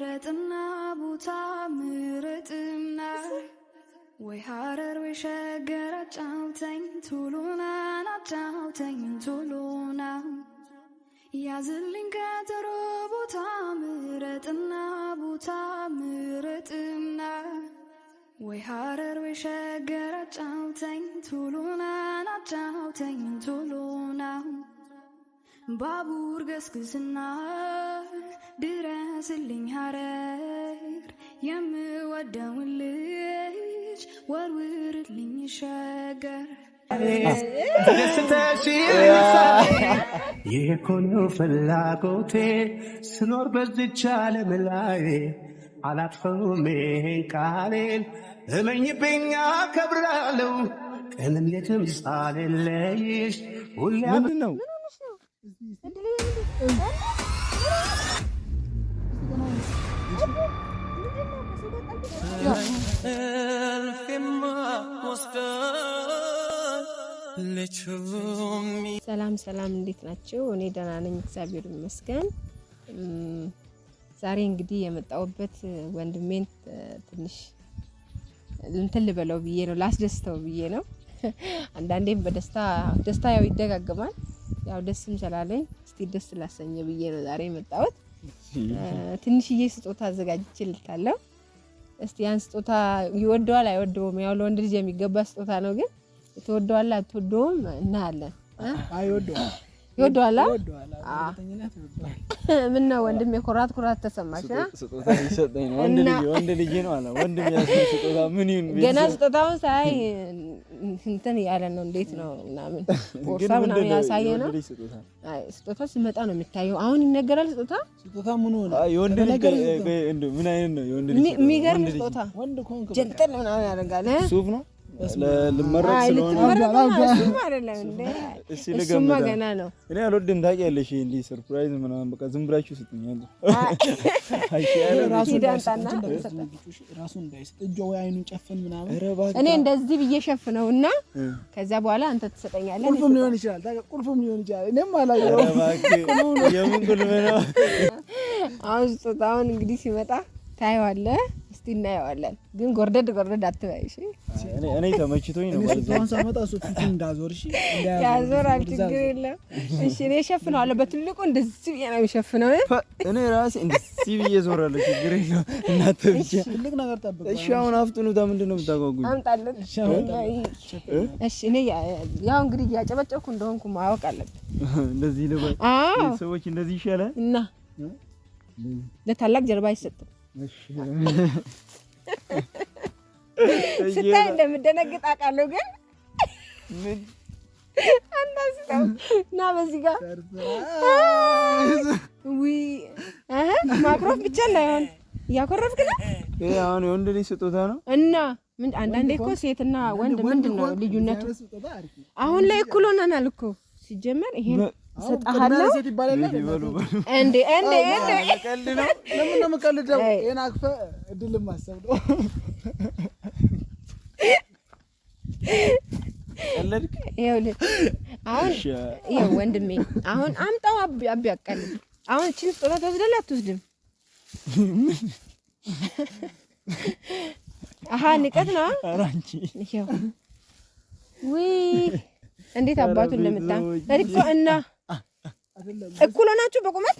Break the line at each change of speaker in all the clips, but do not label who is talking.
ምረጥና ቦታ ምረጥና ወይ ሀረር ወይ ሸገር አጫውተኝ ቶሎና አጫውተኝ ቶሎና ያዝልኝ ቀጠሮ ቦታ ምረጥና ቦታ ምረጥና ወይ ሀረር ወይ ሸገር አጫውተኝ ቶሎና አጫውተኝ ቶሎና ባቡር ገስግስና ድረስልኝ ሀረር የምወደውን ልጅ ወርውርልኝ ሸገር
የኮኖ ፍላጎቴ ስኖር በዝቻ ዓለም ላይ አላጥፈውም ቃሌን እመኝብኛ ከብራለው ቀንም የትም ሳልለይሽ ሁሌ
ነው
ሰላም እንዴት ናችሁ? እኔ ደህና ነኝ እግዚአብሔር ይመስገን። ዛሬ እንግዲህ የመጣሁበት ወንድሜን ትንሽ እንትን ልበለው ብዬ ነው፣ ላስደስተው ብዬ ነው። አንዳንዴም ደስታ ያው ይደጋገማል። ያው ደስም ስላለኝ እስቲ ደስ ላሰኘ ብዬ ነው ዛሬ የመጣሁት። ትንሽዬ ስጦታ አዘጋጅቼልታለሁ። እስቲ ያን ስጦታ ይወደዋል አይወደውም? ያው ለወንድ ልጅ የሚገባ ስጦታ ነው፣ ግን ትወደዋለህ አትወደውም እናያለን።
አይወደዋል
ይወደዋል።
አጥተኝነት ይወደዋል።
ምን ነው ወንድም የኮራት ተሰማሽ?
ስጦታ ይሰጠኝ ነው ወንድ ልጅ ነው አለ። ወንድም ያስ ስጦታ ምን ይሁን
ገና ስጦታውን ሳይ እንትን ያለ ነው። እንዴት ነው ምናምን ቦርሳ ምናምን ያሳየ ነው። አይ ስጦታ ሲመጣ ነው የሚታየው። አሁን ይነገራል። ስጦታ ምን ሆነ?
የወንድ ልጅ ምን አይነት ነው? የወንድ ልጅ
የሚገርም ስጦታ ጀንጠል ምናምን ያደርጋል።
ሱፍ ነው ለልመረቅ ስለሆነ
አይደለም እንዴ?
እሱማ ገና ነው። እኔ አልወድም ታውቂያለሽ። እንዴ ሰርፕራይዝ ምናምን በቃ ዝም ብላችሁ ስጡኛል።
ራሱ እንዳይሰጥ እጆ ወይ አይኑን ጨፍን ምናምን
እኔ እንደዚህ ብዬ ሸፍነውና ከዛ በኋላ አንተ ትሰጠኛለህ።
ቁልፍም ሊሆን ይችላል። እኔም አላየው
የምን ቁልፍ ነው?
አሁን
ስጦታውን እንግዲህ ሲመጣ ታየዋለህ። እስቲ እናየዋለን። ግን ጎርደድ አትበይ እሺ።
እኔ ተመችቶኝ ነው ማለት ነው።
ሳመጣ ሱፊት እንዳዞር እሺ፣
ያዞራል ችግር የለም። እሺ እኔ ሸፍነዋለሁ በትልቁ እንደዚህ ብዬ ነው የምሸፍነው።
እኔ ራሴ እንደዚህ ብዬ ዞራለሁ ችግር የለም። እናንተ ብቻ
ትልቅ ነገር ጠብቁ።
እሺ አሁን አፍጥኑታ። ምንድነው የምታጓጉኝ?
አምጣለን። እሺ እኔ ያው እንግዲህ ያጨበጨብኩ እንደሆንኩ ማወቅ አለብኝ።
እንደዚህ ልበል። ሰዎች እንደዚህ ይሻላል
እና ለታላቅ ጀርባ አይሰጥም።
እሺ
ስታይ እንደምደነግጥ አውቃለሁ፣ ግን
ምን
አንዳስታው እና በዚህ ጋር ማክሮፍ ብቻ እንዳይሆን እያኮረፍክ ነው።
ይሄ አሁን የወንድ ልጅ ስጦታ ነው እና
ምን አንዳንዴ እኮ ሴትና ወንድ ምንድነው ልዩነቱ? አሁን ላይ እኩል ሆነናል እኮ ሲጀመር ይሄን ሰጣሃለሁ እንዴ
ቀልድ ነው። ለምን ነው የምቀልደው? ይሄን አክፈ እድል ማሰብ ነው።
ቀልድክ
ይኸውልህ አሁን ይኸው ወንድሜ አሁን አምጣው አቢ አቀልድ። አሁን እቺን ስጦታ ትወስዳለህ አትወስድም? አሃ ንቀት ነው።
ኧረ አንቺ
ይኸው እንዴት አባቱን ለምታም እኮ እና እኩል ሆናችሁ በቁመት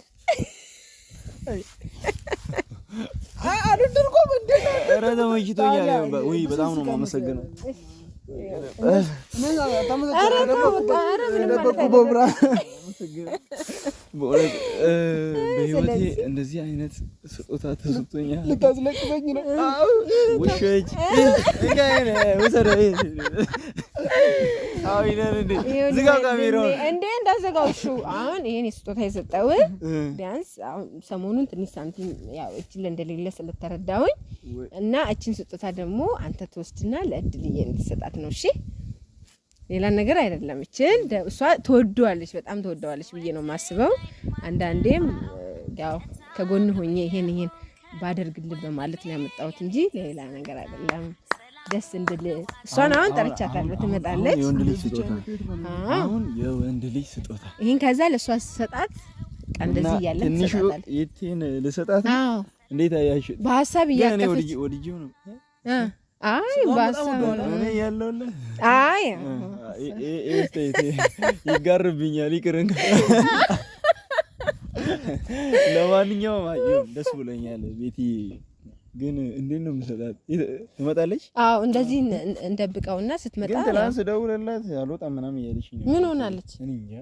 አልደርኩም እንዴ?
ኧረ ተመችቶኛል። ወይ በጣም ነው የማመሰግነው። በህይወቴ እንደዚህ አይነት ስጦታ ተሰጥቶኛል።
ልታስለቅሰኝ ነው?
ውሾች ዝጋው ካሜራውን
እንዴ እንዳዘጋውሹ። አሁን ይሄን ስጦታ የሰጠው ቢያንስ አሁን ሰሞኑን ትንሽ ሳንቲም ያው እቺ እንደሌለ ስለተረዳሁኝ እና እቺን ስጦታ ደግሞ አንተ ተወስድና ለእድልዬ እንድትሰጣት ነው። እሺ ሌላ ነገር አይደለም። እቺን እሷ ተወደዋለች፣ በጣም ተወደዋለች ብዬ ነው የማስበው። አንዳንዴም ያው ከጎን ሆኜ ይሄን ባደርግልህ በማለት ነው ያመጣሁት እንጂ ሌላ ነገር አይደለም። ደስ እንድል እሷን አሁን ጠርቻታለሁ፣ ትመጣለች።
የወንድ ልጅ ስጦታ አሁን የወንድ ልጅ ስጦታ ይሄን
ከዛ ለሷ ሰጣት። እንደዚህ ያለ
ትንሹ የቴን ልሰጣት።
አዎ
እንዴት አያችሁ?
በሐሳብ እያቀፈች
ወዲጄው ነው።
አይ በሐሳብ
እኔ ያለውለ
አይ
ይጋርብኛል። ይቅርንካ ለማንኛውም ደስ ብሎኛል። ቤቲ ግን እንዴት ነው የምሰጣት? ትመጣለች?
አዎ እንደዚህ እንደብቀውና ስትመጣ
ግን ትናንት ደውለላት አልወጣም ምናምን እያለች ነው።
ምን ሆናለች?
እኔ እንጃ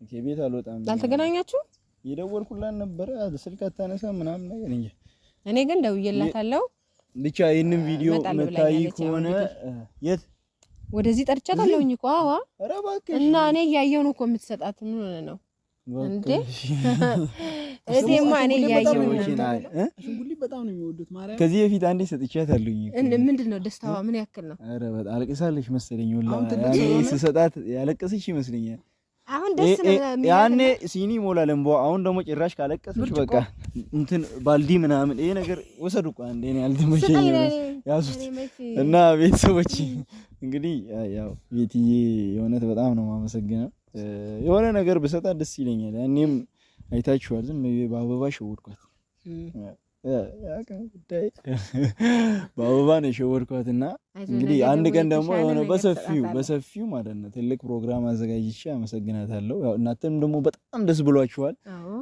ከቤት አልወጣም።
አልተገናኛችሁ?
የደወልኩላት ነበረ ስልክ አታነሳም ምናምን ነገር እንጃ።
እኔ ግን ደውዬላታለሁ።
ብቻ ይሄንን ቪዲዮ መታይ ከሆነ የት
ወደዚህ ጠርቻታለሁኝ እኮ። አዋ
ኧረ እባክሽ
እና እኔ እያየሁ ነው እኮ የምትሰጣት። ምን ሆነ ነው እንዴ? እቴማ እኔ እያየሁ ነው።
አሽንጉሊት በጣም ነው የሚወዱት ማርያም።
ከዚህ በፊት አንዴ ሰጥቻታለሁኝ።
ምንድነው ደስታዋ? ምን ያክል ነው?
ኧረ በጣም አልቅሳለች መሰለኝ። ወላሂ ያኔ ስሰጣት ያለቀሰች ይመስለኛል።
አሁን ደስ ነው
ያኔ ሲኒ ሞላል እንቧ። አሁን ደግሞ ጭራሽ ካለቀሰች በቃ እንትን ባልዲ ምናምን ይሄ ነገር ወሰዱ እኮ አንዴ ነው ያልተመቸኝ ያዙት። እና ቤተሰቦች እንግዲህ ያው ቤትዬ የእውነት በጣም ነው የማመሰግነው። የሆነ ነገር ብሰጣት ደስ ይለኛል። ያኔም አይታችኋል፣ ዝም በአበባ ሸወድኳት። በአበባ ነው የሸወድኳትና እንግዲህ አንድ ቀን ደግሞ የሆነ በሰፊው ማለት ነው ትልቅ ፕሮግራም አዘጋጅቼ አመሰግናታለሁ። ያው እናንተም ደግሞ በጣም ደስ ብሏችኋል።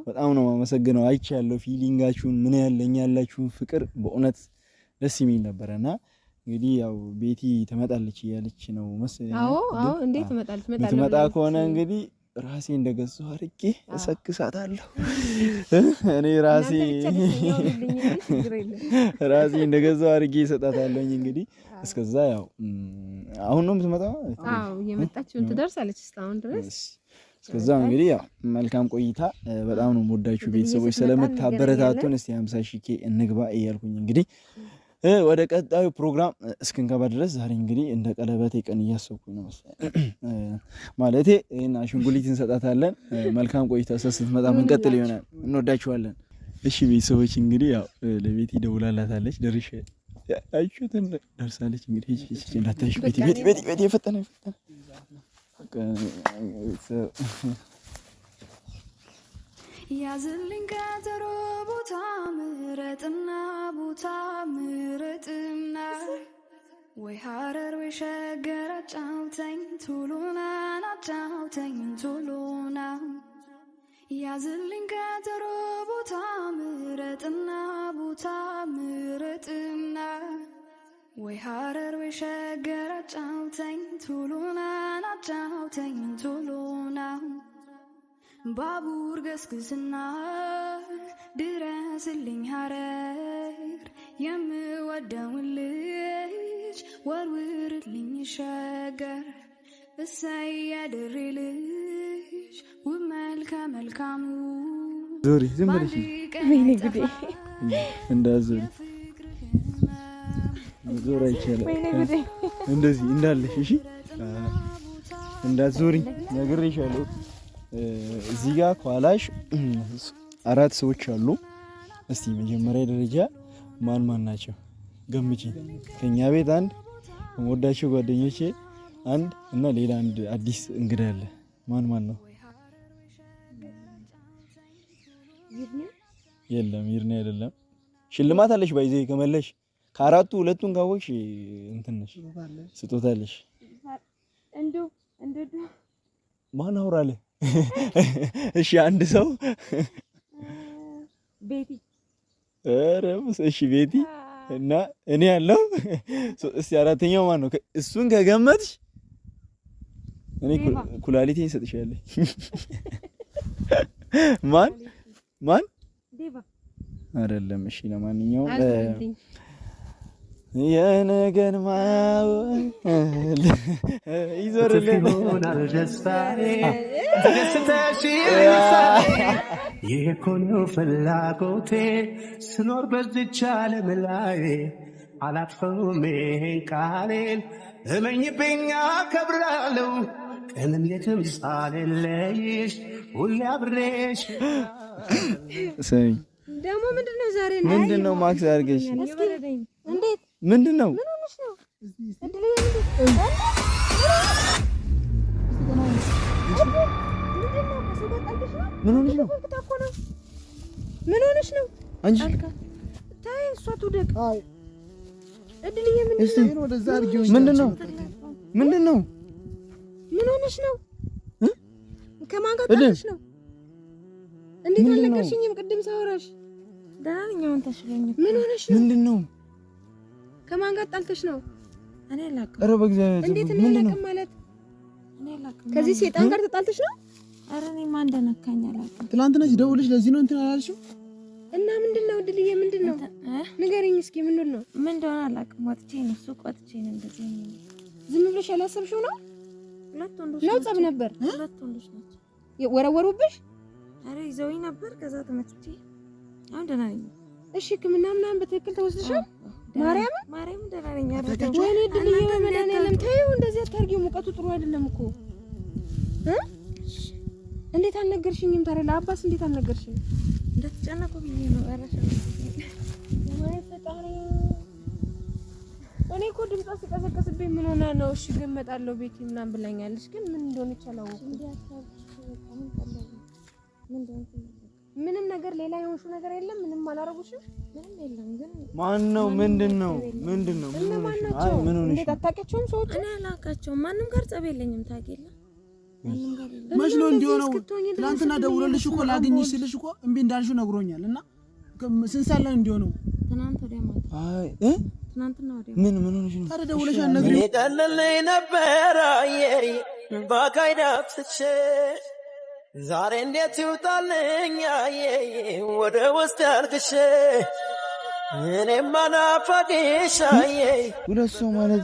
በጣም ነው የማመሰግነው። አይቻለሁ ፊሊንጋችሁን፣ ምን ያለኝ ያላችሁን ፍቅር በእውነት ደስ የሚል ነበርና እንግዲህ ያው ቤቲ ትመጣለች እያለች ነው መሰለኝ።
አዎ እንዴት ትመጣለች?
ትመጣ ከሆነ እንግዲህ ራሴ እንደገዛው አድርጌ እሰክሳታለሁ። እኔ ራሴ እንደገዛው አድርጌ እሰጣታለሁኝ። እንግዲህ እስከዛ ያው አሁን ነው የምትመጣው።
አዎ የመጣችውን ትደርሳለች እስካሁን ድረስ።
እስከዛ እንግዲህ ያው መልካም ቆይታ። በጣም ነው የምወዳችሁ ቤተሰቦች ስለምታበረታቱን። እስቲ 50,000 ኬ እንግባ እያልኩኝ እንግዲህ ወደ ቀጣዩ ፕሮግራም እስክንገባ ድረስ ዛሬ እንግዲህ እንደ ቀለበቴ ቀን እያሰብኩኝ ነው ማለቴ እና አሽንጉሊት እንሰጣታለን። መልካም ቆይታ። ስትመጣ መንቀጥል ይሆናል። እንወዳችኋለን። እሺ ቤተሰቦች እንግዲህ ያው ለቤቲ ደውላላታለች። ደርሼ አይቹትን ደርሳለች። እንግዲህ እቺ እንዳታሽ ቤቲ የፈጠነ
ያዝልኝ ቀጠሮ ቦታ ምረጥና ወይ ሐረር ወይ ሸገር አጫውተኝ ቱሉና አጫውተኝ ቱሉና ያዝልኝ ቀጠሮ ቦታ ምረጥና ወይ ሐረር ወይ ሸገር አጫውተኝ ቱሉና አጫውተኝ ቱሉና ባቡር ገስግስና ድረስልኝ ሐረር የምወደውን ልጅ ወርውርልኝ ሸገር እሰይ ያድሬ ልጅ ውብ መልከ መልካሙ
ዞሪ ዝም ብለሽ
ወይኔ ጉዴ
እንዳዞሪ ዞራ ይችላል እንደዚህ እንዳለሽ እሺ እንዳዞሪ ነግሬሻለሁ። እዚህ ጋር ኋላሽ 4 ሰዎች አሉ። እስቲ መጀመሪያ ደረጃ ማን ናቸው ገምጪ። ከኛ ቤት አንድ ወዳቸው ጓደኞቼ አንድ እና ሌላ አንድ አዲስ እንግዳ አለ። ማን ነው? የለም ይርና አይደለም። ሽልማት አለሽ ባይዜ ከመለሽ ከአራቱ ሁለቱን ካወቅሽ እንትነሽ ስጦታለሽ።
እንዱ
ማን አውራለ? እሺ አንድ ሰው
ቤቲ
እሺ ቤቲ እና እኔ ያለው እስቲ አራተኛው ማን ነው? እሱን ከገመትሽ እኔ ኩላሊቴን ሰጥሻለሁ። ማን
ዴቫ
አይደለም። እሺ ለማንኛውም የነገን ማወል
ይዞርልናል ደስታዬ ደስታሽ የኮነው ፍላጎቴ ስኖር በዚች ዓለም ላይ አላጥፈውም ቃሌን እመኝብኝ አከብራለሁ ቀንም የትም ሳልለይሽ ሁሌ አብሬሽ
ሰይ
ደግሞ ምንድነው ዛሬ
ምንድነው ማክስ አድርገሽ
እንዴት
ምንድነው
ምን ሆነሽ ነው
ምን ሆነሽ ነው
አንቺ ትውደቅ።
አይ
እድልዬ
ምንድነው? ምንድነው?
ምን ሆነሽ ነው? ከማን ጋር ታለሽ ነው? እንዴት አልነገርሽኝም? ቅድም ሳወራሽ
ደህና ነኝ። አሁን ተሽሎኝ።
ምን ሆነሽ ነው?
ምንድነው?
ከማን ጋር ጣልተሽ ነው?
እኔ አላውቅም።
ኧረ በእግዚአብሔር
እንዴት ነው አላውቅም ማለት?
እኔ አላውቅም።
ከዚህ ሰይጣን ጋር ተጣልተሽ ነው?
ኧረ እኔ ማን እንደነካኝ አላውቅም።
ትናንትና ደውልሽ ለዚህ ነው እንትን አላልሽም?
እና ምንድነው እድልዬ? ምንድነው? ንገሪኝ እስኪ ምንድነው?
ምን እንደሆነ አላውቅም። ወጥቼ ነው ሱቅ ወጥቼ ነው እንደዚህ ነው።
ዝም ብለሽ ያላሰብሽው ነው?
ሁለት ወንዶች
ነው ጸብ ነበር?
ሁለት ወንዶች ናቸው።
ወረወሩብሽ?
ኧረ ይዘውኝ ነበር። ከዛ ተመትቼ አሁን ደህና ነኝ።
እሺ ሕክምና ምናምን በትክክል ተወስደሻል?
ማርያም ደህና ነኝ።
ወይኔ እድልዬ በመድኃኒዓለም ተይው፣ እንደዚህ አታርጊው። ሙቀቱ ጥሩ አይደለም እኮ። እንዴት አልነገርሽኝም ታዲያ? ለአባስ እንዴት አልነገርሽኝም?
እንደተጨነቁ ብዬ ነው።
ወይ ፈጣሪ፣ እኔ እኮ ድምጿ ሲቀሰቀስብኝ ምን ሆና ነው? እሺ ግን እመጣለሁ ቤት ምናምን ብላኛለች፣ ግን ምን እንደሆነች አላወኩም። ምንም ነገር ሌላ የሆንሽው ነገር የለም? ምንም አላረጉሽም?
ምንም የለም። ግን
ማን ነው? ምንድነው? ምን ሆነሽ? አይ ምን ሆነሽ?
እንዴት አታውቂያቸውም? ሰዎች
እኔ አላውቃቸውም። ማንም ጋር ጸብ የለኝም። ታውቂያለሽ? ማንም ጋር
መች ነው እንዲሆነው? ትናንትና ደውለልሽ እኮ ላግኝሽ ስልሽ እኮ እምቢ እንዳልሽው ነግሮኛል። እና ስንት ሰዓት ላይ እንዲሆነው?
ትናንት ወዲያ ማታ።
አይ
ትናንትና ወዲያ
ምን ሆነሽ ነው?
ታዲያ ደውለሽ አልነግሪኝ?
የቀለለኝ ነበር አየሪ ባካይዳፍቼ ዛሬ እንዴት ይውጣልኝ ወደ ውስጥ ያልክሽ እኔማ ናፋቂሽ።
ሁለት ሰው ማለት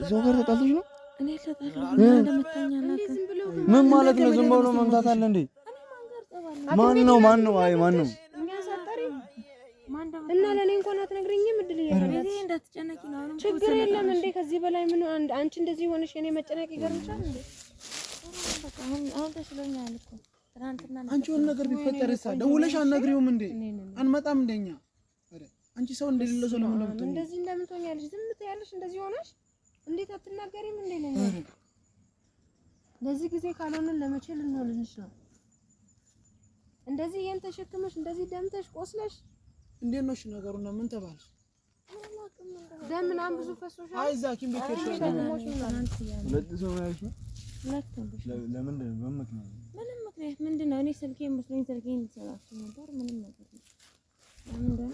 ሰው ጋር ተጣልተሽ ነው?
እኔ ተጣልኩ እንደምታኛ አላውቅም።
ምን ማለት ነው? ዝም ብሎ መምታት አለ እንዴ? ማን ነው? አይ ማን ነው?
እና ለኔ እንኳን አትነግሪኝም? እድል
ይሄ እንዳትጨነቂ ነው። አሁን
ችግር የለም እንዴ? ከዚህ በላይ ምን አንቺ እንደዚህ ሆነሽ እኔ መጨነቅ ይገርምሻል እንዴ?
በቃ አሁን ተሽሎኛል እኮ ትናንትና።
አንቺ የሆነ ነገር ቢፈጠርሳ ደውለሽ አልነግሪውም እንዴ? አንመጣም እንደኛ። አንቺ ሰው እንደሌለ ሰው ለምን ነው
እንደዚህ እንደምትሆኛለሽ? ዝም ትያለሽ እንደዚህ ሆነሽ? እንዴት አትናገሪም እንዴ? ነኝ ለዚህ ጊዜ ካልሆነ ለመቼ ልንሆንልሽ ነው? እንደዚህ ይሄን ተሸክመሽ እንደዚህ ደምተሽ ቆስለሽ
እንዴት ነው እሺ? ነገሩና ምን ተባልሽ?
ደም ምናምን ብዙ ፈሶሻል።
አይ እዛ ኪም ቤት ከርሽ
ሁለት ሰው ነው ያልሽው? ለምንድን ነው?
ምንም ምክንያት ምንድን ነው? እኔ ስልኬን መስሎኝ ስልኬን ልሰራችሁ ነበር። ምንም ነገር
ግን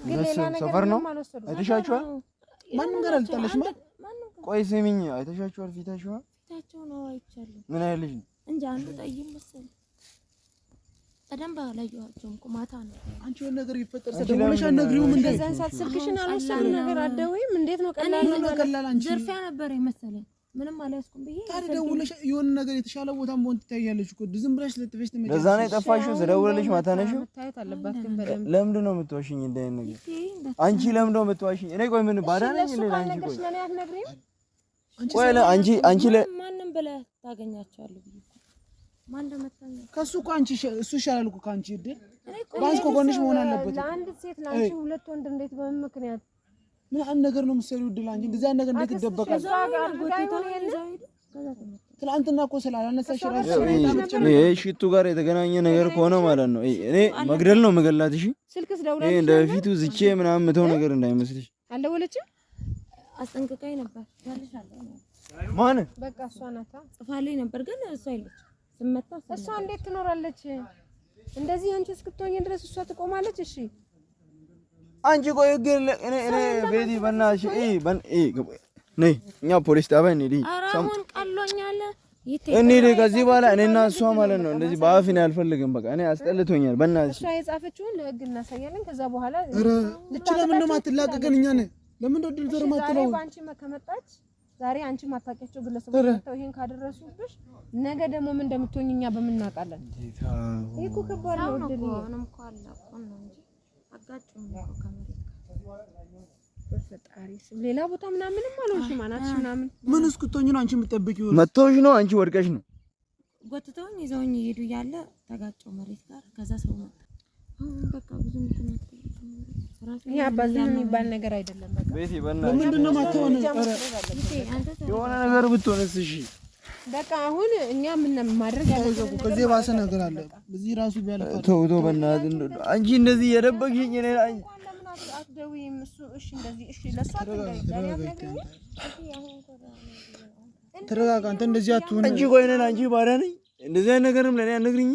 ሌላ ነገር
ሰፈር ነው አይተሻቸዋል?
ማንም ጋር አልጣለሽም?
ቆይ ስሚኝ፣ አይተሻቸዋል? ፊታቸው
ነው አይቻለሁ።
ምን አይነት ልጅ ነው?
እንጃ አንዱ ጠይም መሰለኝ። በደንብ አላየኋቸውም እኮ ማታ ነው።
አንቺ የሆነ ነገር ይፈጠር ሰደውለሽ አልነግሪውም? እንደዛ
ሰዓት ስልክሽን አልወሰድም ነገር አደውይም? እንዴት ነው? ቀላል ነው።
አንቺ
ዝርፊያ ነበር መሰለኝ። ምንም አልያዝኩም ብዬ
ታዲያ ደውለሽ የሆነ ነገር የተሻለ ቦታም ቦን ትታያለሽ እኮ ዝም ብለሽ ለጥፈሽ ተመጭ።
ለዛ ነው የጠፋሽው? ስደውልልሽ ማታ ነሽ?
መታየት አለባት ግን በደንብ።
ለምንድን ነው የምትዋሽኝ? እንደ አይነት ነገር አንቺ ለምንድን ነው የምትዋሽኝ? እኔ ቆይ ምን ባዳ ነኝ እንዴ? አንቺ ቆይ
ለኔ አትነግሪም?
አንቺ
ማንንም ብለህ ታገኛቸዋለህ ብዬ ማን እንደመጣኝ
ከሱ እኮ አንቺ እሱ ይሻላል እኮ ካንቺ እድል ባንስ ኮጎንሽ መሆን አለበት።
ለአንድ ሴት ላንቺ ሁለት ወንድ እንዴት በምን ምክንያት
ምን አንድ ነገር ነው የምትሰሪው? እድል አንቺ እንደዛ ነገር እንዴት ይደበቃል? ትናንትና እኮ ስላላነሳሽ ራሱ
ይሄ ሽቱ ጋር የተገናኘ ነገር ከሆነ ማለት ነው እኔ መግደል ነው መገላት። እሺ
ስልክስ ደውላለች?
እንደ በፊቱ ዝቼ ምናምን ምተው ነገር እንዳይመስልሽ።
አልደወለችም?
አስጠንቅቃኝ ነበር ያልሻለሁ።
ማን?
በቃ እሷ ናታ
ጽፋልኝ ነበር ግን እሷ አይለች ስመጣ
እሷ እንዴት ትኖራለች? እንደዚህ አንቺ እስክትሆኚ ድረስ እሷ ትቆማለች? እሺ
አንቺ ቆይ ግን እኔ ቤቲ በእናትሽ ነይ እኛ ፖሊስ ጣቢያ እንሂድ።
አሁን ቀሎኛል
እንሂድ ከዚህ በኋላ እኔና እሷ ማለት ነው እንደዚህ በአፍን አልፈልግም። በቃ እኔ አስጠልቶኛል። በእናትሽ
እሷ የጻፈችውን ለህግ እናሳያለን። ከዛ በኋላ
እቺ ለምን ነው ማትላቀቀን? እኛ ነን ለምን ነው ድል ዘር ማትለው?
ዛሬ ባንቺ ከመጣች ዛሬ አንቺ ማታውቂያቸው ግለሰቦች መጥተው ይሄን ካደረሱብሽ ነገ ደግሞ ምን እንደምትሆኝ እኛ በምናውቃለን። ይሄ እኮ ከባድ ነው። እድል
ነው እኮ አላውቅም ነው እንጂ አጋጭም ነው ከመሬት
በፈጣሪ ስም ሌላ ቦታ ምናምንም አልሆንሽም። አናትሽ ምናምን
ምን እስክትሆኝ ነው አንቺ የምትጠብቂው?
መጥተውሽ ነው አንቺ ወድቀሽ ነው?
ጎትተውኝ ይዘውኝ ይሄዱ ያለ ተጋጨው መሬት ጋር። ከዛ ሰው መጣ። በቃ ብዙ ምክንያት
ይሄ አባዝም የሚባል ነገር አይደለም። በቃ
ቤቲ በእናትሽ
ምንድን ነው ማትሆነ?
የሆነ ነገር ብትሆንስ? እሺ
በቃ አሁን እኛ ምን ማድረግ ያለብን
ከዚህ ባሰ ነገር አለ። በዚህ ራሱ ቢያለፈ
ተው በእናትህ አንቺ እንደዚህ የደበቅሽኝ እኔ
አትደውይም እሱ እሺ እንደዚህ እሺ ለሷ አትደውይ
ተረጋጋ አንተ እንደዚህ አትሁን
እንጂ ቆይነን አንቺ ባሪያ ነኝ እንደዚህ አይነት ነገርም ለኔ አነግሪኝ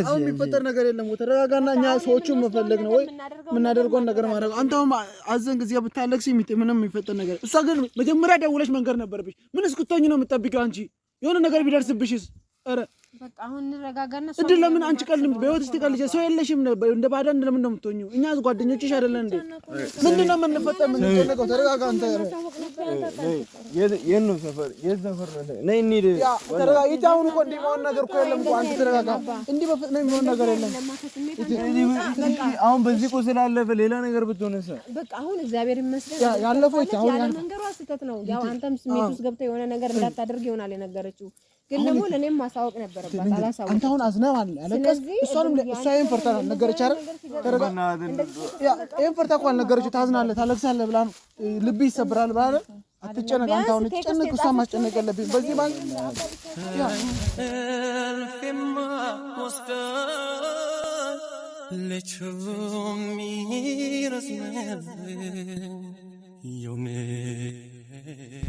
አሁን የሚፈጠር ነገር የለም ተረጋጋና እኛ ሰዎቹን መፈለግ ነው ወይ የምናደርገውን ነገር ማድረግ አንተ አሁን አዘን ጊዜ ብታለቅስ ምንም የሚፈጠር ነገር እሷ ግን መጀመሪያ ደውለሽ መንገር ነበረብሽ ምን እስክትሆኚ ነው የምትጠብቂው አንቺ የሆነ ነገር ቢደርስብሽስ ኧረ
በቃ አሁን እንረጋጋና
እንዴ ለምን አንቺ ቀልም በህይወትሽ ትቀልጂ ሰው የለሽም እንደ ባዳን ለምን ነው የምትሆኚው እኛ ጓደኞችሽ አይደለን እንዴ ምንድነው የምንፈጠር ምን ተነቀው ተረጋጋ አንተ
የት ሰፈር ነይ እንሂድ
ተረጋጋ ይታውን እኮ እንዲህ ማውን ነገር እኮ የለም እኮ አንተ ተረጋጋ እንዲህ በፍጥነት የሚሆን ነገር የለም
አሁን በዚህ እኮ ስላለፈ ሌላ ነገር ብትሆንስ
በቃ አሁን እግዚአብሔር ይመስገን
ያለፈው አሁን
መንገሯ ስህተት ነው ያው አንተም ስሜት ውስጥ ገብተህ የሆነ ነገር እንዳታደርግ ይሆናል የነገረችው ግን ደግሞ ለኔም ማሳወቅ ነበረባት አላሳወቅ
አንተ አሁን አዝነዋል አለቀስ እሷንም እሷን ፈርታ ነገረች አይደል ተረጋጋ ያ ይሄን ፈርታ እኮ አልነገረችው ታዝናለህ ታለቅሳለህ ብላ ልብ ይሰብራል ብላ አትጨነቅ አንተ አሁን ትጨነቅ እሷን ማስጨነቅ የለብኝም በዚህ ባንክ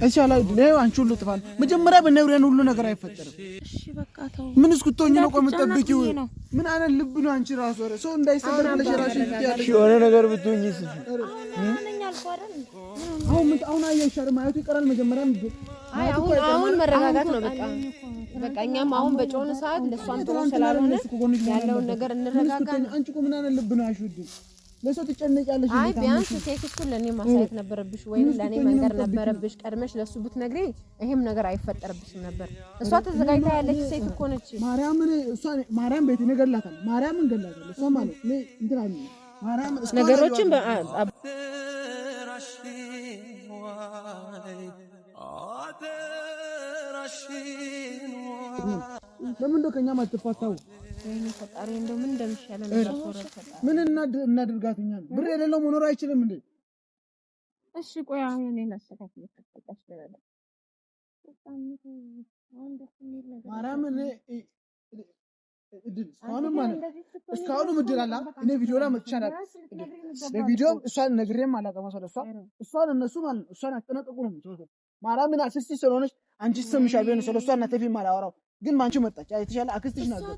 እሺ አላይ ነው አንቺ ሁሉ ጥፋን መጀመሪያ በነውረን ሁሉ ነገር አይፈጠርም
እሺ በቃ ተው
ምን እስክትሆኚ ነው ቆምጠብቂው ምን አይነት ልብ ነው አንቺ ራሱ ወረ ሰው እንዳይሰበር ብለሽ ራስሽ ይያለሽ
የሆነ ነገር ብትሆኚስ
አሁን አየሻር ማየቱ ይቀራል መጀመሪያ
አይ አሁን መረጋጋት ነው በቃ እኛም አሁን በጮነ ሰዓት ለሷም ጥሩ ስላልሆነ ያለውን ነገር እንረጋጋና
አንቺ እኮ ምን አይነት ልብ ነው አሽውድ ለሰው ትጨነቂያለሽ
አይ ቢያንስ ቴክስቱን ለኔ ማሳየት ነበረብሽ ወይ ለኔ መንገር ነበረብሽ ቀድመሽ ለሱ ብትነግሪኝ ይሄም ነገር አይፈጠርብሽም ነበር እሷ ተዘጋጅታ ያለች ሴት እኮ ነች
ማርያም ቤት ነገርላታል ማርያምን ገላታል እሷ ማለት እንትን አለ ማርያም
ነገሮችን
ለምን ነው ከኛ ማትፋታው
ወይኔ ፈጣሪ እንደው ምን እንደምሻለን
ምን እናድርጋትኛ ብር የሌለው መኖር አይችልም እንዴ
እሺ ቆይ አሁን እኔ ላስተካክል ተፈቀሽ ለበለ
ማርያም እስካሁንም ማለት እስካሁንም እድል አለ እኔ ቪዲዮ ላይ መጥቻለሁ ለቪዲዮ እሷን ነግሬም አላቀማው እሷን እነሱ ማለት እሷን አጠናቀቁ ነው የምትወጣው ማርያምን አክስቲ ስለሆነች አንቺ ስምሻል ቢሆን ስለሷና ተፊም አላወራው ግን ማንቺ መጣች አይተሻለ አክስትሽ ናቸው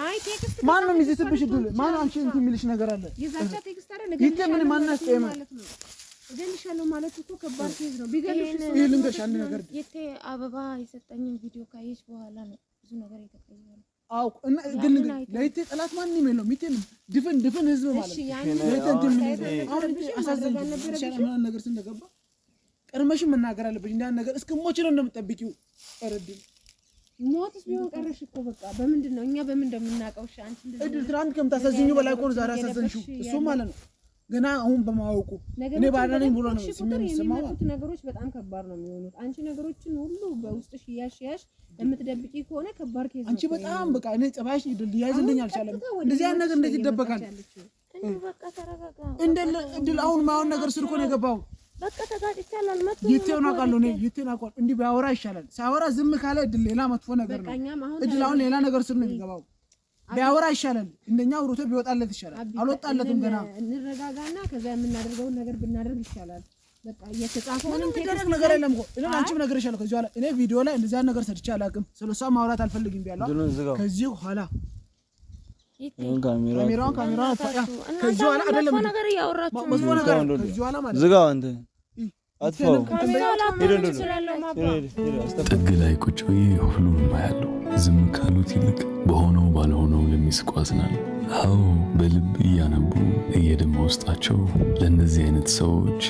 አይ ቴክስት
ማን ነው የሚዝትብሽ ድል ማን አንቺ እንትን የሚልሽ ነገር አለ
ይዛቻ ቴክስት አይደል
ምን ማናስ ተይማ
እገልሻለሁ ማለት እኮ ከባድ ኬዝ ነው ቢገልሽ
ይሄ ልንገርሽ አንድ ነገር
የቴ አበባ የሰጠኝን ቪዲዮ ካየሽ በኋላ ነው ብዙ ነገር የተቀየረ
አው እና ግን ለይቴ ጠላት ማንንም የለው ሚቴን ድፍን ህዝብ ማለት ለይቴ እንትን አሁን አሳዘን ነገር እንደገባ ቀርመሽ መናገር አለብሽ እንደ ነገር እስከሞች ነው እንደምትጠብቂው እርድ
ሞትስ ቢሆን ቀረሽ እኮ በቃ በምንድነው እኛ እንደምናቀው እሺ አንቺ
እንደዚህ ትራንት ከምታሳዝኙ በላይ እኮ ዛሬ አሳዘንሽው እሱ ማለት ነው ገና አሁን በማወቁ እኔ ባዳነኝ ብሎ ነው ሲሰማው
ነገሮች በጣም ከባድ ነው የሚሆኑት አንቺ ነገሮችን ሁሉ በውስጥሽ ያሽ የምትደብቂ ከሆነ ከባድ ከዚህ
አንቺ በጣም በቃ እኔ ጸባይሽ ይያዝልኝ አልቻለም እንደዚህ አይነት ነገር እንዴት ይደበቃል
በቃ ተረጋጋ
እንዴ አሁን ማውን ነገር ስልኮ ነው የገባው
በቃ ተጋጭቻለሁ አልመጡ
ይቴውን አውቃለሁ እኔ ይቴን አውቃለሁ እንዲህ ባወራ ይሻላል ሳወራ ዝም ካለ እድል ሌላ መጥፎ ነገር ነው እድል አሁን ሌላ ነገር ስር ነው የሚገባው ቢያወራ ይሻላል እንደኛ አውሮቶ ቢወጣለት ይሻላል አልወጣለትም ገና
እንረጋጋና ከዛ የምናደርገው ነገር ብናደርግ ይሻላል በቃ የተጻፈው
ነገር የለም እኮ እኔ አንቺም ነገር ይሻላል ከዚህ በኋላ እኔ ቪዲዮ ላይ እንደዛ ነገር ሰርቼ አላውቅም ስለሷ ማውራት አልፈልግም ቢያለው ከዚህ በኋላ ካሜራውን ከዚህ በኋላ አይደለም
ነገር ያወራችሁ
መጥፎ ነገር ከዚህ በኋላ ማለት
ዝጋው አንተ አጥፋው
ጥግ ላይ ቁጭ ብዬ ሁሉንም አያለሁ ዝም ካሉት ይልቅ በሆነው ባልሆነው ለሚስቁ አዝናለሁ አዎ በልብ እያነቡ እየደማ ውስጣቸው ለእነዚህ አይነት ሰዎች